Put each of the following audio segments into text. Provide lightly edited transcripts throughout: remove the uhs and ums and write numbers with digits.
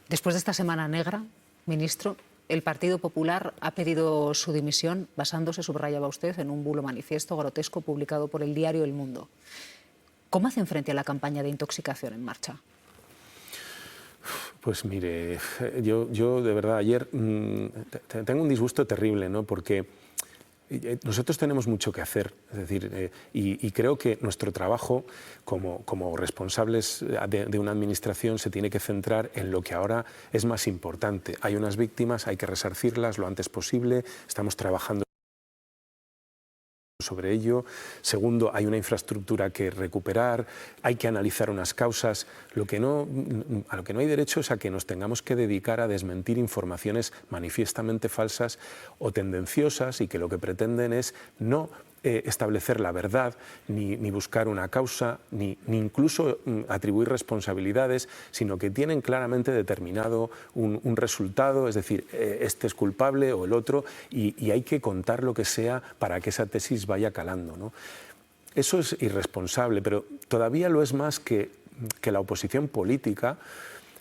Después de esta semana negra, ministro, el Partido Popular ha pedido su dimisión basándose, subrayaba usted, en un bulo manifiesto grotesco publicado por el diario El Mundo. ¿Cómo hacen frente a la campaña de intoxicación en marcha? Pues mire, yo de verdad ayer tengo un disgusto terrible, ¿no? Porque nosotros tenemos mucho que hacer, es decir, y creo que nuestro trabajo como responsables de una administración se tiene que centrar en lo que ahora es más importante. Hay unas víctimas, hay que resarcirlas lo antes posible, estamos trabajando sobre ello. Segundo, hay una infraestructura que recuperar, hay que analizar unas causas. A lo que no hay derecho es a que nos tengamos que dedicar a desmentir informaciones manifiestamente falsas o tendenciosas y que lo que pretenden es no establecer la verdad, ni buscar una causa, ni incluso atribuir responsabilidades, sino que tienen claramente determinado un resultado, es decir, este es culpable o el otro, y hay que contar lo que sea para que esa tesis vaya calando, ¿no? Eso es irresponsable, pero todavía lo es más que la oposición política,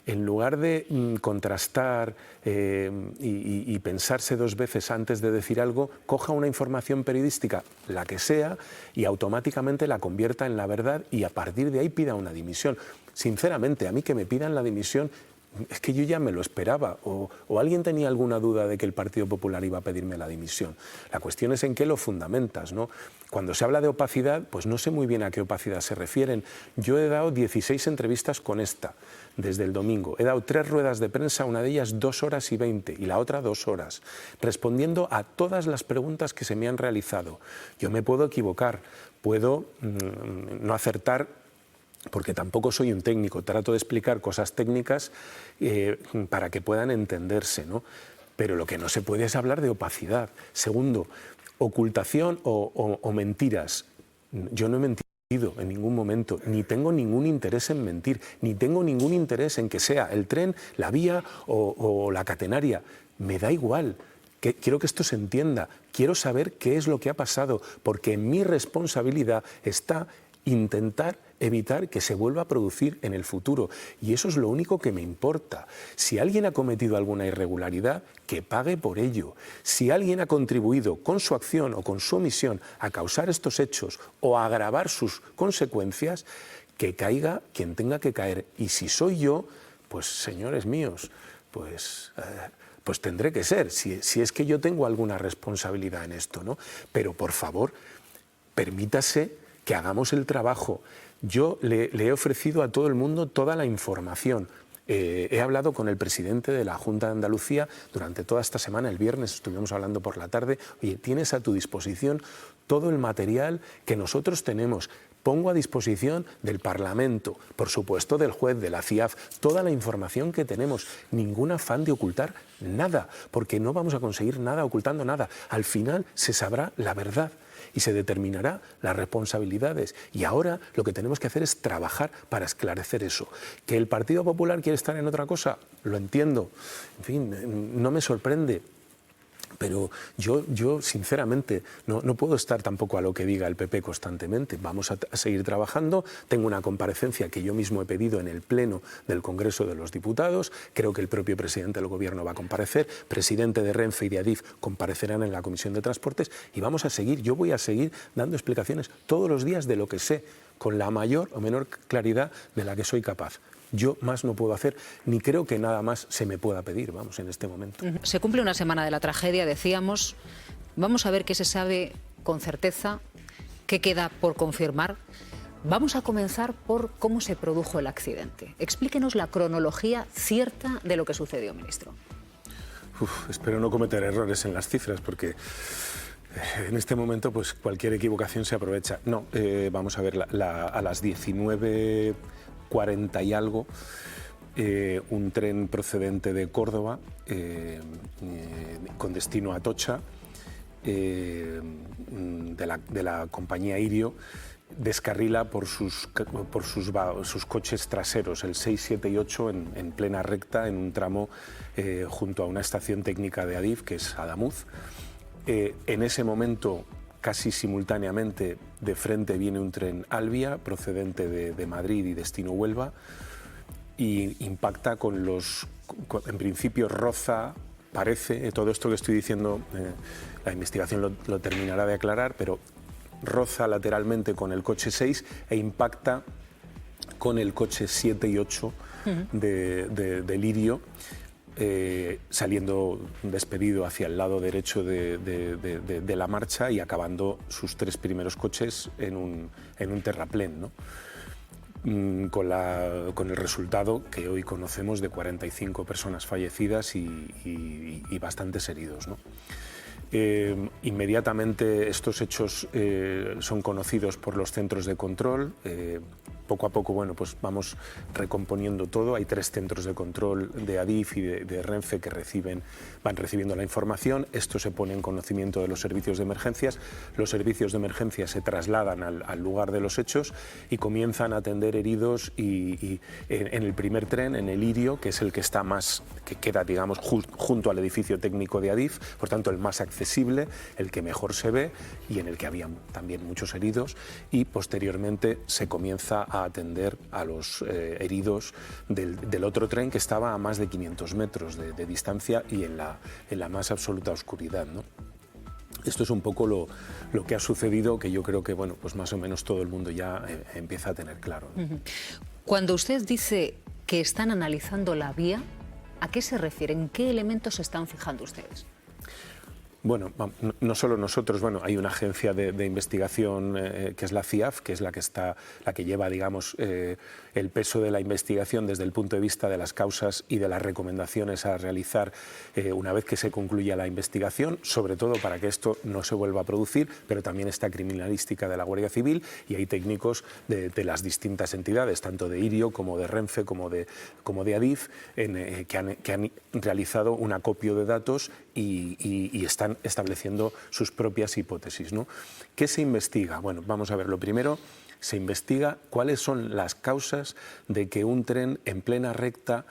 en lugar de contrastar y pensarse dos veces antes de decir algo, coja una información periodística, la que sea, y automáticamente la convierta en la verdad y a partir de ahí pida una dimisión. Sinceramente, a mí que me pidan la dimisión, es que yo ya me lo esperaba, o alguien tenía alguna duda de que el Partido Popular iba a pedirme la dimisión. La cuestión es en qué lo fundamentas, ¿no? Cuando se habla de opacidad, pues no sé muy bien a qué opacidad se refieren. Yo he dado 16 entrevistas con esta, desde el domingo. He dado 3 ruedas de prensa, una de ellas 2 horas y 20 y la otra 2 horas, respondiendo a todas las preguntas que se me han realizado. Yo me puedo equivocar, puedo no acertar, porque tampoco soy un técnico, trato de explicar cosas técnicas para que puedan entenderse, ¿no? Pero lo que no se puede es hablar de opacidad. Segundo, ocultación o mentiras. Yo no he mentido en ningún momento, ni tengo ningún interés en mentir, ni tengo ningún interés en que sea el tren, la vía o la catenaria. Me da igual. Quiero que esto se entienda. Quiero saber qué es lo que ha pasado, porque en mi responsabilidad está intentar evitar que se vuelva a producir en el futuro. Y eso es lo único que me importa. Si alguien ha cometido alguna irregularidad, que pague por ello. Si alguien ha contribuido con su acción o con su omisión a causar estos hechos o a agravar sus consecuencias, que caiga quien tenga que caer. Y si soy yo, pues señores míos, pues tendré que ser, si es que yo tengo alguna responsabilidad en esto, ¿no? Pero por favor, permítase que hagamos el trabajo. Yo le he ofrecido a todo el mundo toda la información. He hablado con el presidente de la Junta de Andalucía durante toda esta semana, el viernes estuvimos hablando por la tarde. Oye, tienes a tu disposición todo el material que nosotros tenemos. Pongo a disposición del Parlamento, por supuesto del juez, de la CIAF, toda la información que tenemos. Ningún afán de ocultar nada, porque no vamos a conseguir nada ocultando nada. Al final se sabrá la verdad y se determinará las responsabilidades. Y ahora lo que tenemos que hacer es trabajar para esclarecer eso. ¿Que el Partido Popular quiere estar en otra cosa? Lo entiendo. En fin, no me sorprende. Pero yo sinceramente no puedo estar tampoco a lo que diga el PP constantemente. Vamos a seguir trabajando. Tengo una comparecencia que yo mismo he pedido en el Pleno del Congreso de los Diputados. Creo que el propio presidente del Gobierno va a comparecer. Presidente de Renfe y de Adif comparecerán en la Comisión de Transportes. Y vamos a seguir, yo voy a seguir dando explicaciones todos los días de lo que sé, con la mayor o menor claridad de la que soy capaz. Yo más no puedo hacer, ni creo que nada más se me pueda pedir, vamos, en este momento. Se cumple una semana de la tragedia, decíamos. Vamos a ver qué se sabe con certeza, qué queda por confirmar. Vamos a comenzar por cómo se produjo el accidente. Explíquenos la cronología cierta de lo que sucedió, ministro. Espero no cometer errores en las cifras, porque en este momento pues cualquier equivocación se aprovecha. No, vamos a ver, a las 19:40 y algo, un tren procedente de Córdoba con destino a Atocha, de la compañía Irio, descarrila por sus coches traseros, el 6, 7 y 8, en plena recta, en un tramo junto a una estación técnica de Adif, que es Adamuz. En ese momento, casi simultáneamente, de frente viene un tren Alvia, procedente de Madrid y destino Huelva, y impacta con los en principio roza, parece, todo esto que estoy diciendo, la investigación lo terminará de aclarar, pero roza lateralmente con el coche 6 e impacta con el coche 7 y 8 de Lirio, saliendo despedido hacia el lado derecho de la marcha y acabando sus 3 primeros coches en un terraplén, ¿no? Con el resultado que hoy conocemos de 45 personas fallecidas y bastantes heridos, ¿no? Inmediatamente estos hechos son conocidos por los centros de control. Poco a poco, bueno, pues vamos recomponiendo todo. Hay 3 centros de control de Adif y de Renfe que van recibiendo la información. Esto se pone en conocimiento de los servicios de emergencias. Los servicios de emergencia se trasladan al lugar de los hechos y comienzan a atender heridos y en el primer tren, en el Lirio, que es el que está que queda, digamos, junto al edificio técnico de Adif, por tanto el más accesible, el que mejor se ve y en el que había también muchos heridos, y posteriormente se comienza a atender a los heridos del otro tren que estaba a más de 500 metros de distancia y en la más absoluta oscuridad, ¿no? Esto es un poco lo que ha sucedido, que yo creo que, bueno, pues más o menos todo el mundo ya empieza a tener claro, ¿no? Cuando usted dice que están analizando la vía, ¿a qué se refiere? ¿En qué elementos se están fijando ustedes? Bueno, no solo nosotros, bueno, hay una agencia de investigación que es la CIAF, que es la que lleva, digamos, el peso de la investigación desde el punto de vista de las causas y de las recomendaciones a realizar una vez que se concluya la investigación, sobre todo para que esto no se vuelva a producir, pero también está criminalística de la Guardia Civil y hay técnicos de las distintas entidades, tanto de Irio como de Renfe como de Adif, que han realizado un acopio de datos y están estableciendo sus propias hipótesis, ¿no? ¿Qué se investiga? Bueno, vamos a ver, lo primero, se investiga cuáles son las causas de que un tren en plena recta,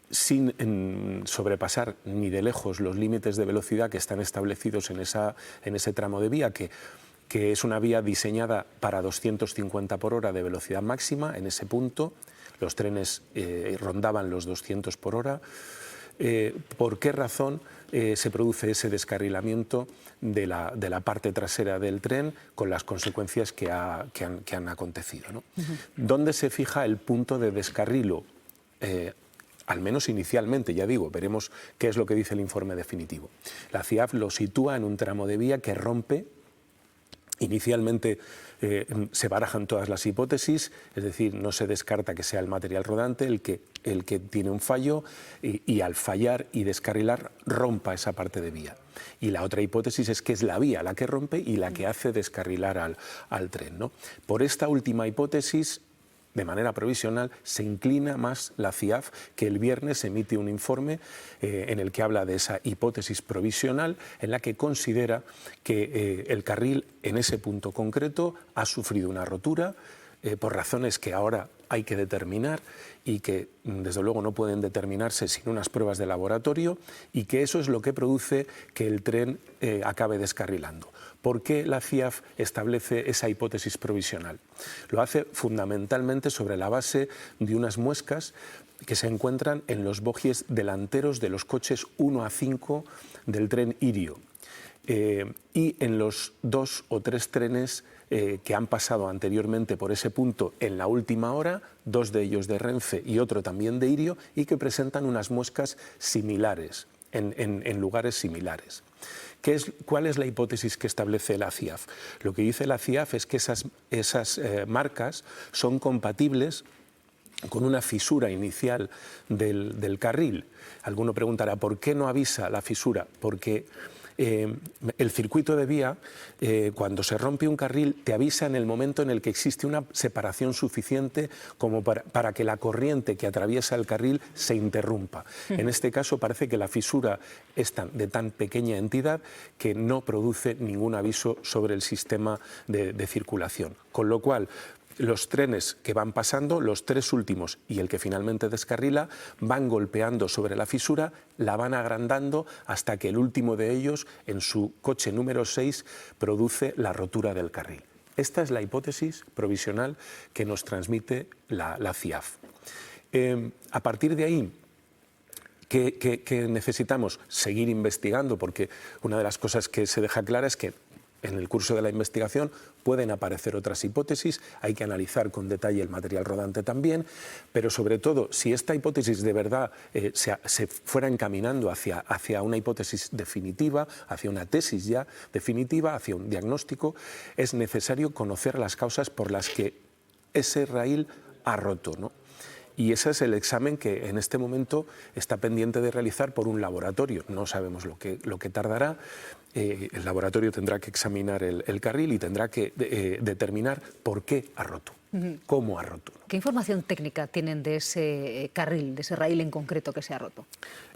sin sobrepasar ni de lejos los límites de velocidad que están establecidos en ese tramo de vía, que es una vía diseñada para 250 por hora de velocidad máxima. En ese punto los trenes rondaban los 200 por hora. ¿Por qué razón se produce ese descarrilamiento de la parte trasera del tren con las consecuencias que han acontecido, ¿no? ¿Dónde se fija el punto de descarrilo? Al menos inicialmente, ya digo, veremos qué es lo que dice el informe definitivo. La CIAF lo sitúa en un tramo de vía que rompe. Inicialmente se barajan todas las hipótesis, es decir, no se descarta que sea el material rodante el que tiene un fallo y al fallar y descarrilar rompa esa parte de vía. Y la otra hipótesis es que es la vía la que rompe y la que hace descarrilar al tren, ¿no? Por esta última hipótesis, de manera provisional, se inclina más la CIAF, que el viernes emite un informe en el que habla de esa hipótesis provisional, en la que considera que el carril en ese punto concreto ha sufrido una rotura por razones que ahora hay que determinar y que desde luego no pueden determinarse sin unas pruebas de laboratorio, y que eso es lo que produce que el tren acabe descarrilando. ¿Por qué la CIAF establece esa hipótesis provisional? Lo hace fundamentalmente sobre la base de unas muescas que se encuentran en los bogies delanteros de los coches 1 a 5 del tren Irio y en los 2 o 3 trenes que han pasado anteriormente por ese punto en la última hora, 2 de ellos de Renfe y otro también de Irio, y que presentan unas muescas similares, en lugares similares. ¿Cuál es la hipótesis que establece la CIAF? Lo que dice la CIAF es que esas marcas son compatibles con una fisura inicial del carril. Alguno preguntará, ¿por qué no avisa la fisura? Porque el circuito de vía, cuando se rompe un carril, te avisa en el momento en el que existe una separación suficiente como para que la corriente que atraviesa el carril se interrumpa. En este caso parece que la fisura es de tan pequeña entidad que no produce ningún aviso sobre el sistema de circulación. Con lo cual, los trenes que van pasando, los 3 últimos y el que finalmente descarrila, van golpeando sobre la fisura, la van agrandando hasta que el último de ellos, en su coche número 6, produce la rotura del carril. Esta es la hipótesis provisional que nos transmite la CIAF. A partir de ahí, ¿Qué necesitamos? Seguir investigando, porque una de las cosas que se deja clara es que en el curso de la investigación pueden aparecer otras hipótesis, hay que analizar con detalle el material rodante también, pero sobre todo, si esta hipótesis de verdad se fuera encaminando hacia una hipótesis definitiva, hacia una tesis ya definitiva, hacia un diagnóstico, es necesario conocer las causas por las que ese raíl ha roto, ¿no? Y ese es el examen que en este momento está pendiente de realizar por un laboratorio. No sabemos lo que tardará. El laboratorio tendrá que examinar el carril y tendrá que determinar por qué ha roto, cómo ha roto. ¿Qué información técnica tienen de ese carril, de ese raíl en concreto que se ha roto?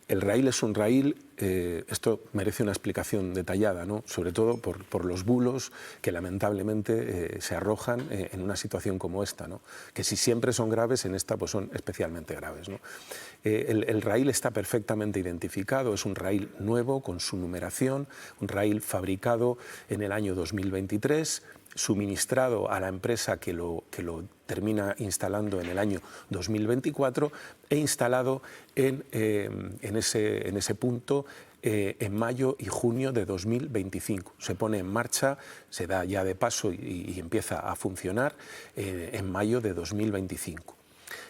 El raíl es un raíl, esto merece una explicación detallada, ¿no? Sobre todo por los bulos que lamentablemente se arrojan en una situación como esta, ¿no? Que si siempre son graves, en esta pues son especialmente graves, ¿no? El raíl está perfectamente identificado, es un raíl nuevo con su numeración, un raíl fabricado en el año 2023, suministrado a la empresa que lo termina instalando en el año 2024 e instalado en ese punto en mayo y junio de 2025. Se pone en marcha, se da ya de paso y empieza a funcionar en mayo de 2025.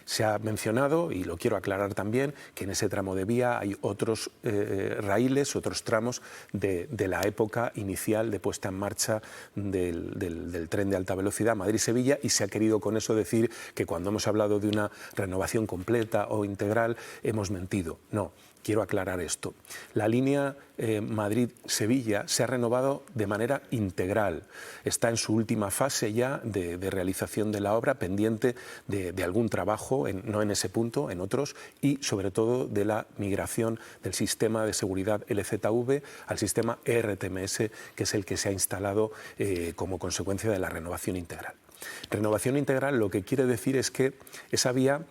Se ha mencionado, y lo quiero aclarar también, que en ese tramo de vía hay otros raíles, otros tramos de la época inicial de puesta en marcha del tren de alta velocidad Madrid-Sevilla, y se ha querido con eso decir que cuando hemos hablado de una renovación completa o integral hemos mentido. No. Quiero aclarar esto. La línea Madrid-Sevilla se ha renovado de manera integral. Está en su última fase ya de realización de la obra, pendiente de algún trabajo, no en ese punto, en otros, y sobre todo de la migración del sistema de seguridad LZV al sistema ERTMS, que es el que se ha instalado como consecuencia de la renovación integral. Renovación integral lo que quiere decir es que esa vía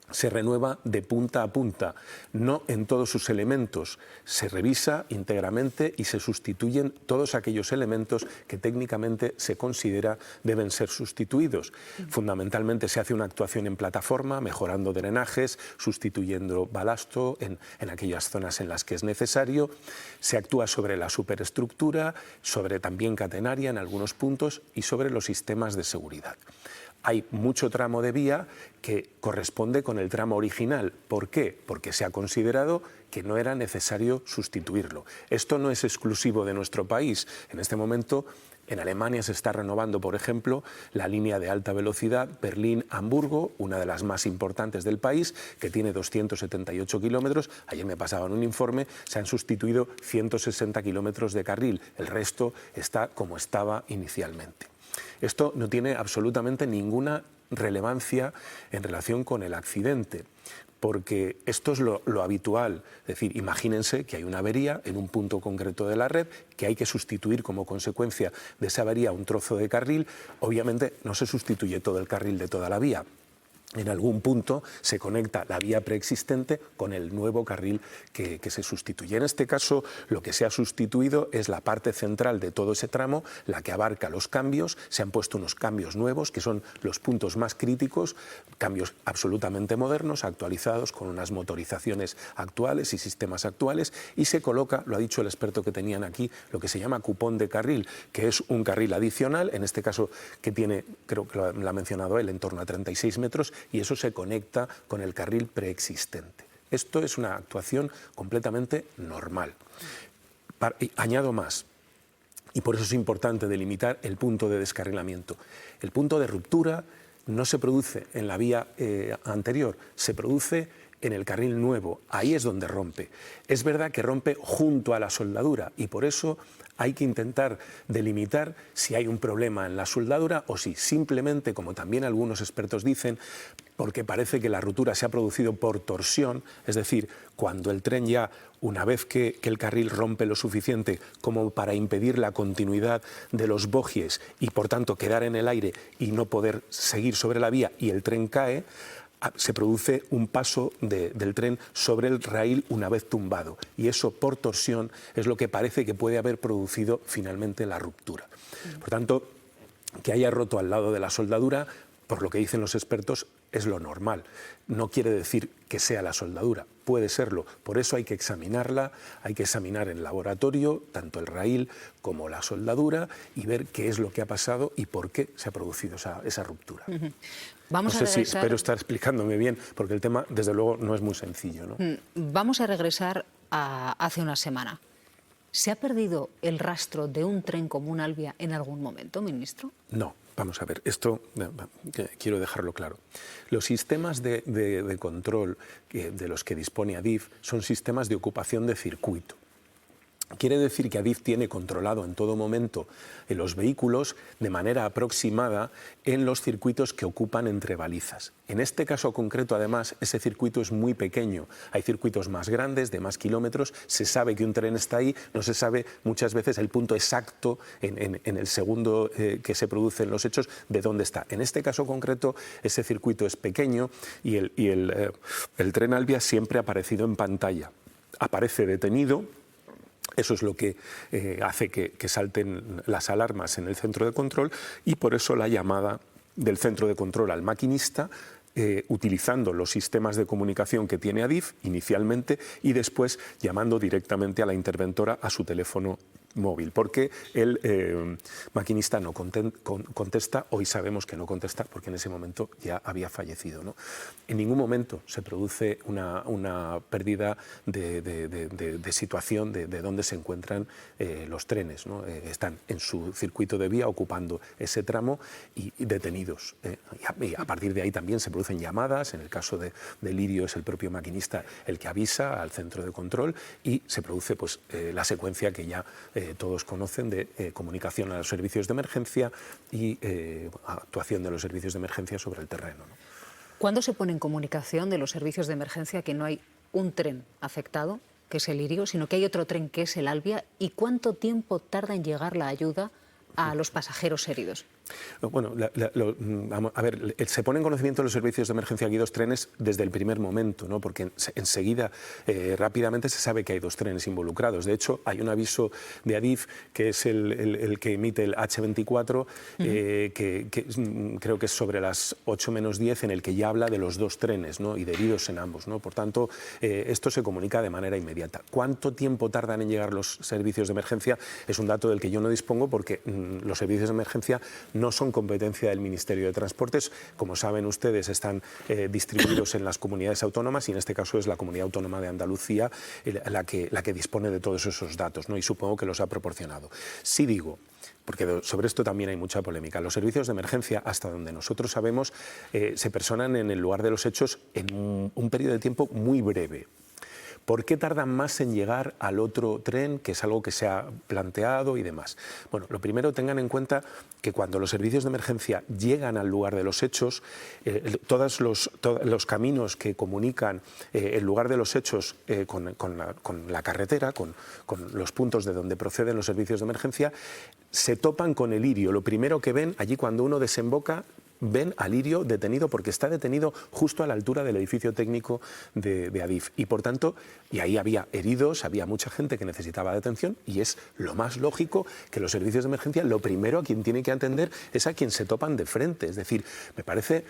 se renueva de punta a punta, no en todos sus elementos, se revisa íntegramente y se sustituyen todos aquellos elementos que técnicamente se considera deben ser sustituidos. Fundamentalmente se hace una actuación en plataforma, mejorando drenajes, sustituyendo balasto en aquellas zonas en las que es necesario, se actúa sobre la superestructura, sobre también catenaria en algunos puntos y sobre los sistemas de seguridad. Hay mucho tramo de vía que corresponde con el tramo original. ¿Por qué? Porque se ha considerado que no era necesario sustituirlo. Esto no es exclusivo de nuestro país. En este momento, en Alemania se está renovando, por ejemplo, la línea de alta velocidad Berlín-Hamburgo, una de las más importantes del país, que tiene 278 kilómetros. Ayer me pasaban un informe, se han sustituido 160 kilómetros de carril. El resto está como estaba inicialmente. Esto no tiene absolutamente ninguna relevancia en relación con el accidente, porque esto es lo habitual. Es decir, imagínense que hay una avería en un punto concreto de la red, que hay que sustituir como consecuencia de esa avería un trozo de carril. Obviamente no se sustituye todo el carril de toda la vía. En algún punto se conecta la vía preexistente con el nuevo carril que se sustituye. En este caso, lo que se ha sustituido es la parte central de todo ese tramo, la que abarca los cambios. Se han puesto unos cambios nuevos, que son los puntos más críticos, cambios absolutamente modernos, actualizados, con unas motorizaciones actuales y sistemas actuales, y se coloca, lo ha dicho el experto que tenían aquí, lo que se llama cupón de carril, que es un carril adicional, en este caso que tiene, creo que lo ha mencionado él, en torno a 36 metros, y eso se conecta con el carril preexistente. Esto es una actuación completamente normal. Añado más, y por eso es importante delimitar el punto de descarrilamiento. El punto de ruptura no se produce en la vía anterior, se produce en el carril nuevo. Ahí es donde rompe. Es verdad que rompe junto a la soldadura y por eso hay que intentar delimitar si hay un problema en la soldadura o si simplemente, como también algunos expertos dicen, porque parece que la ruptura se ha producido por torsión, es decir, cuando el tren ya, una vez que el carril rompe lo suficiente como para impedir la continuidad de los bogies y por tanto quedar en el aire y no poder seguir sobre la vía y el tren cae, se produce un paso del tren sobre el raíl una vez tumbado y eso por torsión es lo que parece que puede haber producido finalmente la ruptura. Por tanto, que haya roto al lado de la soldadura, por lo que dicen los expertos, es lo normal. No quiere decir que sea la soldadura, puede serlo. Por eso hay que examinarla, hay que examinar en laboratorio tanto el raíl como la soldadura y ver qué es lo que ha pasado y por qué se ha producido esa ruptura. Vamos no a sé si espero estar explicándome bien, porque el tema, desde luego, no es muy sencillo, ¿no? Vamos a regresar a hace una semana. ¿Se ha perdido el rastro de un tren como un Albia en algún momento, ministro? No. Vamos a ver, esto quiero dejarlo claro. Los sistemas de control de los que dispone Adif son sistemas de ocupación de circuito. Quiere decir que Adif tiene controlado en todo momento los vehículos de manera aproximada en los circuitos que ocupan entre balizas. En este caso concreto, además, ese circuito es muy pequeño. Hay circuitos más grandes, de más kilómetros, se sabe que un tren está ahí, no se sabe muchas veces el punto exacto en el segundo que se producen los hechos de dónde está. En este caso concreto, ese circuito es pequeño y el tren Albia siempre ha aparecido en pantalla. Aparece detenido. Eso es lo que hace que salten las alarmas en el centro de control y por eso la llamada del centro de control al maquinista, utilizando los sistemas de comunicación que tiene Adif inicialmente y después llamando directamente a la interventora a su teléfono móvil, porque el maquinista no contesta, hoy sabemos que no contesta porque en ese momento ya había fallecido, ¿no? En ningún momento se produce una pérdida de situación de dónde se encuentran los trenes, ¿no? Están en su circuito de vía ocupando ese tramo y detenidos. Y a partir de ahí también se producen llamadas, en el caso de Lirio es el propio maquinista el que avisa al centro de control y se produce pues, la secuencia que ya todos conocen de comunicación a los servicios de emergencia y actuación de los servicios de emergencia sobre el terreno, ¿no? ¿Cuándo se pone en comunicación de los servicios de emergencia que no hay un tren afectado, que es el Lirio, sino que hay otro tren que es el Albia? ¿Y cuánto tiempo tarda en llegar la ayuda a los pasajeros heridos? Bueno, a ver, se pone en conocimiento de los servicios de emergencia aquí 2 trenes desde el primer momento, ¿no? Porque enseguida, rápidamente se sabe que hay 2 trenes involucrados. De hecho, hay un aviso de Adif, que es el que emite el H24, que creo que es sobre las 8 menos 10, en el que ya habla de los 2 trenes, ¿no? Y de heridos en ambos, ¿no? Por tanto, esto se comunica de manera inmediata. ¿Cuánto tiempo tardan en llegar los servicios de emergencia? Es un dato del que yo no dispongo porque los servicios de emergencia no son competencia del Ministerio de Transportes. Como saben ustedes, están distribuidos en las comunidades autónomas y en este caso es la Comunidad Autónoma de Andalucía la que dispone de todos esos datos, ¿no? Y supongo que los ha proporcionado. Sí digo, porque sobre esto también hay mucha polémica, los servicios de emergencia, hasta donde nosotros sabemos, se personan en el lugar de los hechos en un periodo de tiempo muy breve. ¿Por qué tardan más en llegar al otro tren, que es algo que se ha planteado y demás? Bueno, lo primero, tengan en cuenta que cuando los servicios de emergencia llegan al lugar de los hechos, todos los caminos que comunican el lugar de los hechos con la carretera, con los puntos de donde proceden los servicios de emergencia, se topan con el Lirio. Lo primero que ven allí cuando uno desemboca, ven a Lirio detenido porque está detenido justo a la altura del edificio técnico de Adif y por tanto, y ahí había heridos, había mucha gente que necesitaba de atención y es lo más lógico que los servicios de emergencia lo primero a quien tiene que atender es a quien se topan de frente. Es decir, me parece,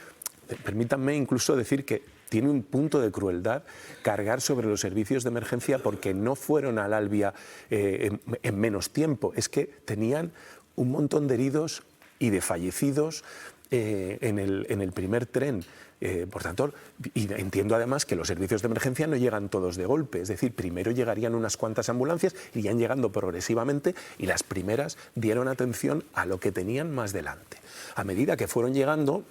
permítanme incluso decir que tiene un punto de crueldad cargar sobre los servicios de emergencia porque no fueron al Albia en menos tiempo, es que tenían un montón de heridos y de fallecidos en el primer tren. Por tanto, y entiendo además que los servicios de emergencia no llegan todos de golpe, es decir, primero llegarían unas cuantas ambulancias, irían llegando progresivamente y las primeras dieron atención a lo que tenían más delante. A medida que fueron llegando,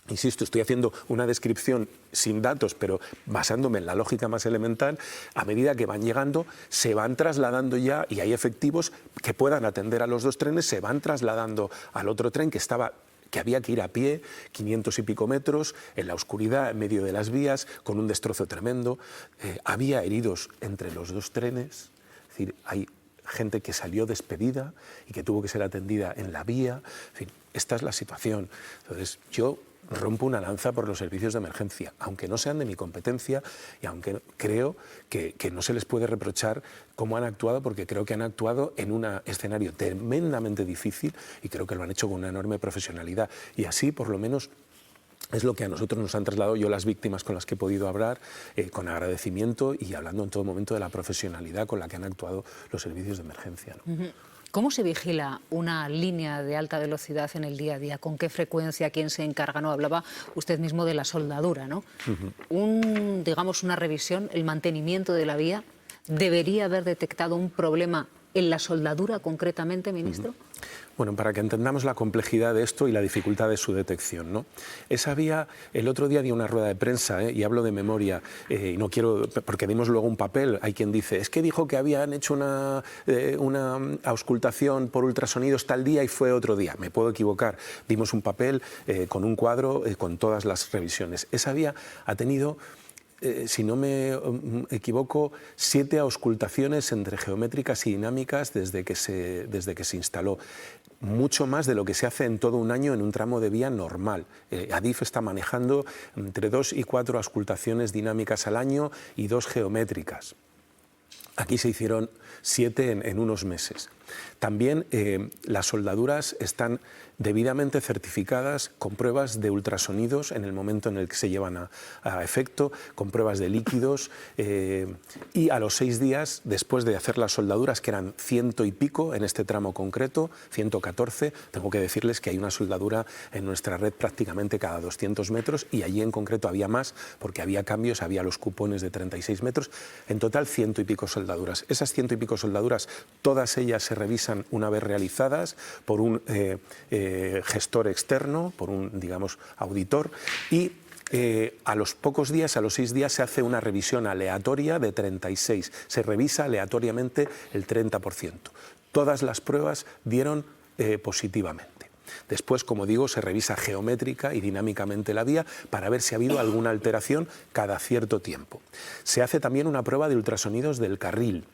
insisto, estoy haciendo una descripción sin datos, pero basándome en la lógica más elemental, a medida que van llegando, se van trasladando ya, y hay efectivos que puedan atender a los 2 trenes, se van trasladando al otro tren que había que ir a pie, 500 y pico metros, en la oscuridad, en medio de las vías, con un destrozo tremendo. Había heridos entre los 2 trenes, es decir, hay gente que salió despedida y que tuvo que ser atendida en la vía. En fin, esta es la situación. Entonces, yo rompo una lanza por los servicios de emergencia, aunque no sean de mi competencia y aunque creo que no se les puede reprochar cómo han actuado, porque creo que han actuado en un escenario tremendamente difícil y creo que lo han hecho con una enorme profesionalidad. Y así, por lo menos, Es lo que a nosotros nos han trasladado, yo las víctimas con las que he podido hablar, con agradecimiento y hablando en todo momento de la profesionalidad con la que han actuado los servicios de emergencia, ¿no? ¿Cómo se vigila una línea de alta velocidad en el día a día? ¿Con qué frecuencia? ¿Quién se encarga? No, hablaba usted mismo de la soldadura, ¿no? Digamos, una revisión, el mantenimiento de la vía. ¿Debería haber detectado un problema en la soldadura concretamente, ministro? Bueno, para que entendamos la complejidad de esto y la dificultad de su detección, ¿no? Esa vía, el otro día di una rueda de prensa, y hablo de memoria, y no quiero, porque dimos luego un papel, hay quien dice, es que dijo que habían hecho una auscultación por ultrasonidos tal día y fue otro día. Me puedo equivocar, dimos un papel con un cuadro con todas las revisiones. Esa vía ha tenido... si no me equivoco, 7 auscultaciones entre geométricas y dinámicas desde que se instaló. Mucho más de lo que se hace en todo un año en un tramo de vía normal. Adif está manejando entre 2 y 4 auscultaciones dinámicas al año y 2 geométricas. Aquí se hicieron 7 en unos meses. También las soldaduras están debidamente certificadas con pruebas de ultrasonidos en el momento en el que se llevan a efecto, con pruebas de líquidos y a los 6 días, después de hacer las soldaduras, que eran 100 y pico en este tramo concreto, 114, tengo que decirles que hay una soldadura en nuestra red prácticamente cada 200 metros y allí en concreto había más porque había cambios, había los cupones de 36 metros, en total 100 y pico soldaduras. Esas 100 y pico soldaduras, todas ellas se revisan una vez realizadas por un gestor externo, por un, digamos, auditor, y a los pocos días, a los 6 días, se hace una revisión aleatoria de 36. Se revisa aleatoriamente el 30%. Todas las pruebas dieron positivamente. Después, como digo, se revisa geométrica y dinámicamente la vía para ver si ha habido alguna alteración cada cierto tiempo. Se hace también una prueba de ultrasonidos del carril.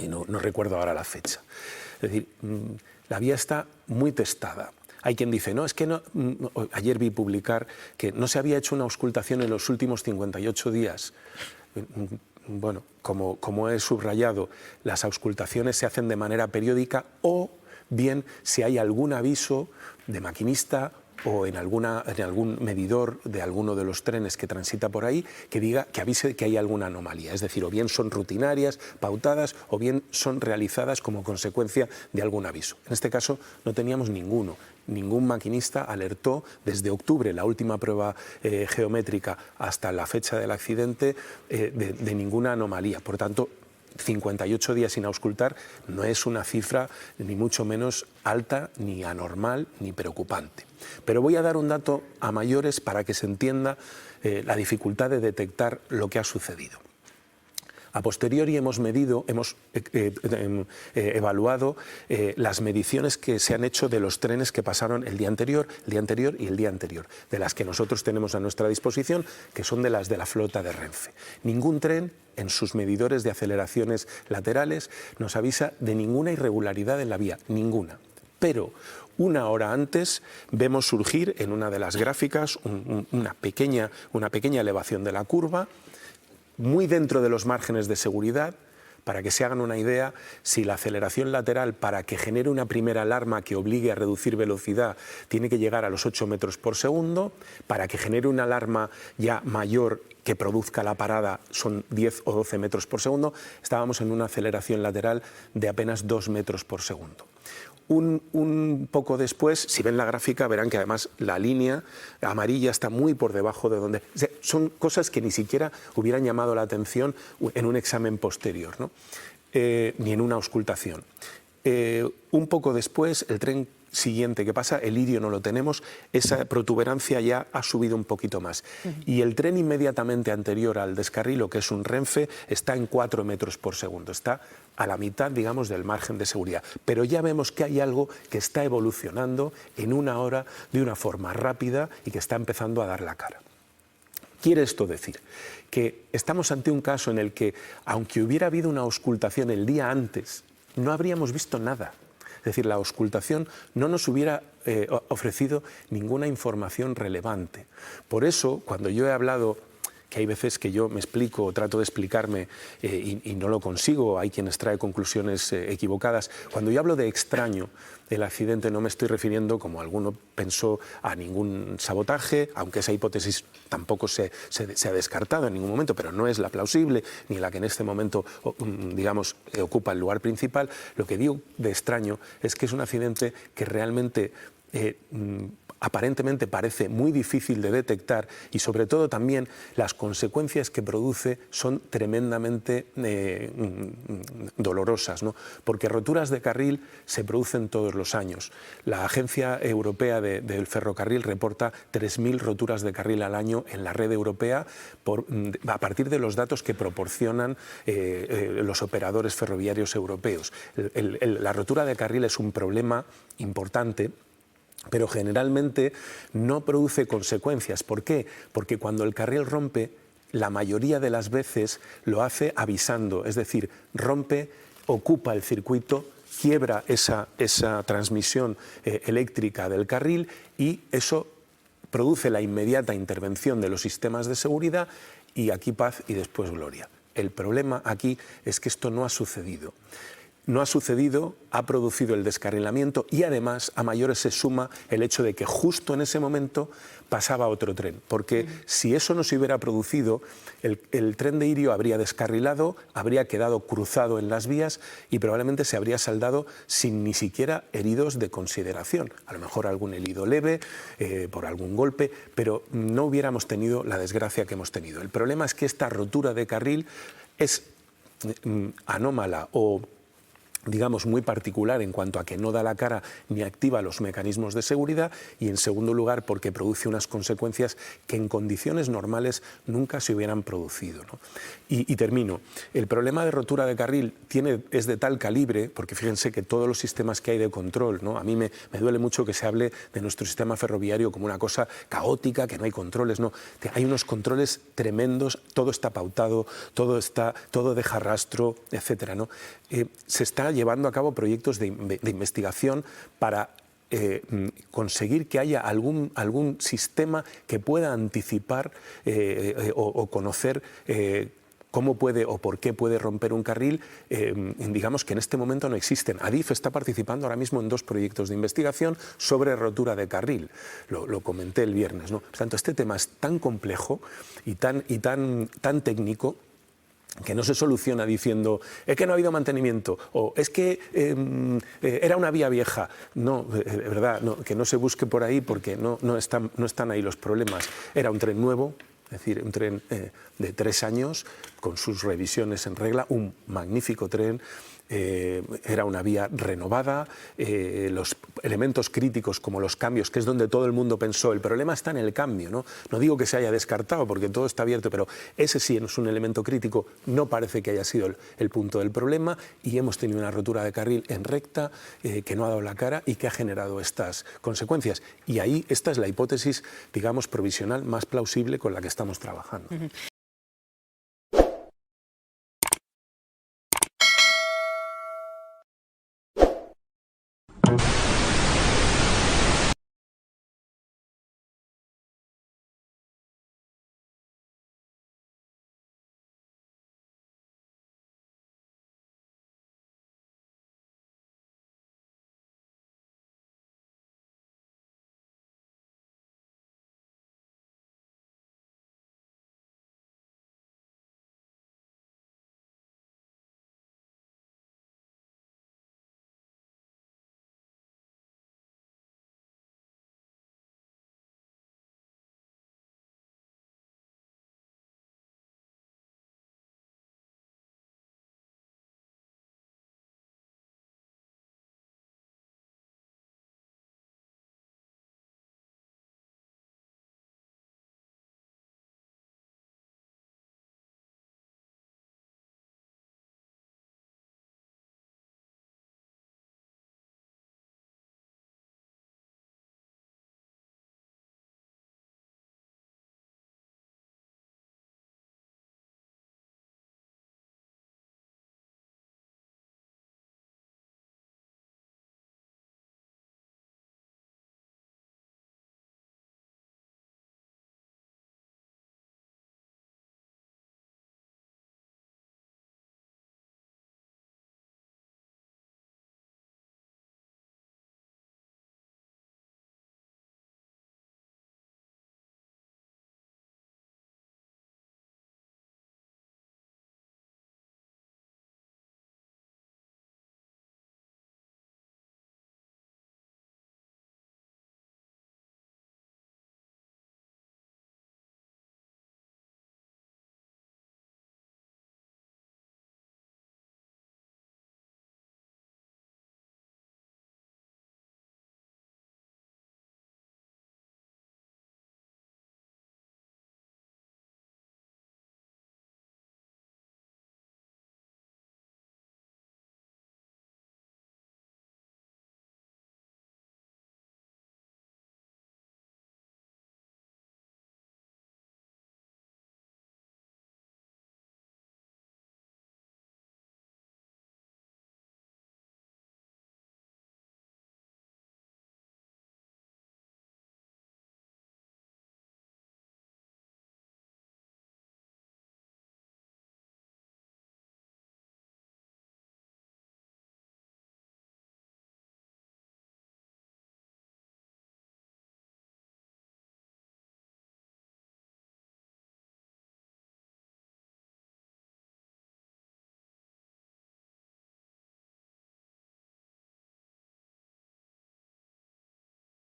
No recuerdo ahora la fecha. Es decir, la vía está muy testada. Hay quien dice, no, es que no. Ayer vi publicar que no se había hecho una auscultación en los últimos 58 días. Bueno, como he subrayado, las auscultaciones se hacen de manera periódica o bien si hay algún aviso de maquinista o en algún medidor de alguno de los trenes que transita por ahí que diga, que avise que hay alguna anomalía. Es decir, o bien son rutinarias, pautadas, o bien son realizadas como consecuencia de algún aviso. En este caso no teníamos ninguno. Ningún maquinista alertó desde octubre, la última prueba geométrica, hasta la fecha del accidente, de ninguna anomalía. Por tanto, 58 días sin auscultar no es una cifra ni mucho menos alta, ni anormal, ni preocupante. Pero voy a dar un dato a mayores para que se entienda la dificultad de detectar lo que ha sucedido. A posteriori hemos evaluado las mediciones que se han hecho de los trenes que pasaron el día anterior y el día anterior, de las que nosotros tenemos a nuestra disposición, que son de las de la flota de Renfe. Ningún tren en sus medidores de aceleraciones laterales nos avisa de ninguna irregularidad en la vía, ninguna. Pero una hora antes vemos surgir en una de las gráficas una pequeña elevación de la curva, muy dentro de los márgenes de seguridad. Para que se hagan una idea, si la aceleración lateral, para que genere una primera alarma que obligue a reducir velocidad, tiene que llegar a los 8 metros por segundo, para que genere una alarma ya mayor que produzca la parada son 10 o 12 metros por segundo, estábamos en una aceleración lateral de apenas 2 metros por segundo. Un poco después, si ven la gráfica, verán que además la línea amarilla está muy por debajo de donde... O sea, son cosas que ni siquiera hubieran llamado la atención en un examen posterior, ¿no? Ni en una auscultación. Un poco después, el tren siguiente que pasa, el Lirio no lo tenemos, esa protuberancia ya ha subido un poquito más. Y el tren inmediatamente anterior al descarrilo, que es un Renfe, está en 4 metros por segundo, está a la mitad, digamos, del margen de seguridad. Pero ya vemos que hay algo que está evolucionando en una hora de una forma rápida y que está empezando a dar la cara. Quiere esto decir que estamos ante un caso en el que, aunque hubiera habido una auscultación el día antes, no habríamos visto nada. Es decir, la auscultación no nos hubiera ofrecido ninguna información relevante. Por eso, cuando yo he hablado que hay veces que yo me explico o trato de explicarme y no lo consigo, hay quienes traen conclusiones equivocadas. Cuando yo hablo de extraño el accidente no me estoy refiriendo, como alguno pensó, a ningún sabotaje, aunque esa hipótesis tampoco se ha descartado en ningún momento, pero no es la plausible ni la que en este momento, digamos, ocupa el lugar principal. Lo que digo de extraño es que es un accidente que realmente aparentemente parece muy difícil de detectar y sobre todo también las consecuencias que produce son tremendamente dolorosas, ¿no? Porque roturas de carril se producen todos los años. La Agencia Europea del Ferrocarril reporta 3.000 roturas de carril al año en la red europea a partir de los datos que proporcionan los operadores ferroviarios europeos. La rotura de carril es un problema importante, pero generalmente no produce consecuencias. ¿Por qué? Porque cuando el carril rompe, la mayoría de las veces lo hace avisando, es decir, rompe, ocupa el circuito, quiebra esa transmisión eléctrica del carril y eso produce la inmediata intervención de los sistemas de seguridad y aquí paz y después gloria. El problema aquí es que esto no ha sucedido. No ha sucedido, ha producido el descarrilamiento y además a mayores se suma el hecho de que justo en ese momento pasaba otro tren, porque si eso no se hubiera producido, el tren de Irio habría descarrilado, habría quedado cruzado en las vías y probablemente se habría saldado sin ni siquiera heridos de consideración, a lo mejor algún herido leve por algún golpe, pero no hubiéramos tenido la desgracia que hemos tenido. El problema es que esta rotura de carril es anómala o digamos, muy particular en cuanto a que no da la cara ni activa los mecanismos de seguridad y, en segundo lugar, porque produce unas consecuencias que en condiciones normales nunca se hubieran producido, ¿no? Y termino. El problema de rotura de carril es de tal calibre, porque fíjense que todos los sistemas que hay de control, ¿no? A mí me duele mucho que se hable de nuestro sistema ferroviario como una cosa caótica, que no hay controles, no. Hay unos controles tremendos, todo está pautado, todo deja rastro, etcétera, ¿no? Se está llevando a cabo proyectos de investigación para conseguir que haya algún sistema que pueda anticipar o conocer cómo puede o por qué puede romper un carril, digamos que en este momento no existen. Adif está participando ahora mismo en 2 proyectos de investigación sobre rotura de carril. Lo comenté el viernes, ¿no? Por tanto, este tema es tan complejo y tan técnico que no se soluciona diciendo es que no ha habido mantenimiento o es que era una vía vieja. No, de verdad, no, que no se busque por ahí porque no están ahí los problemas. Era un tren nuevo, es decir, un tren de 3 años con sus revisiones en regla, un magnífico tren. Era una vía renovada, los elementos críticos como los cambios, que es donde todo el mundo pensó, el problema está en el cambio, ¿no? No digo que se haya descartado porque todo está abierto, pero ese sí es un elemento crítico, no parece que haya sido el punto del problema y hemos tenido una rotura de carril en recta que no ha dado la cara y que ha generado estas consecuencias. Y ahí esta es la hipótesis, digamos, provisional más plausible con la que estamos trabajando.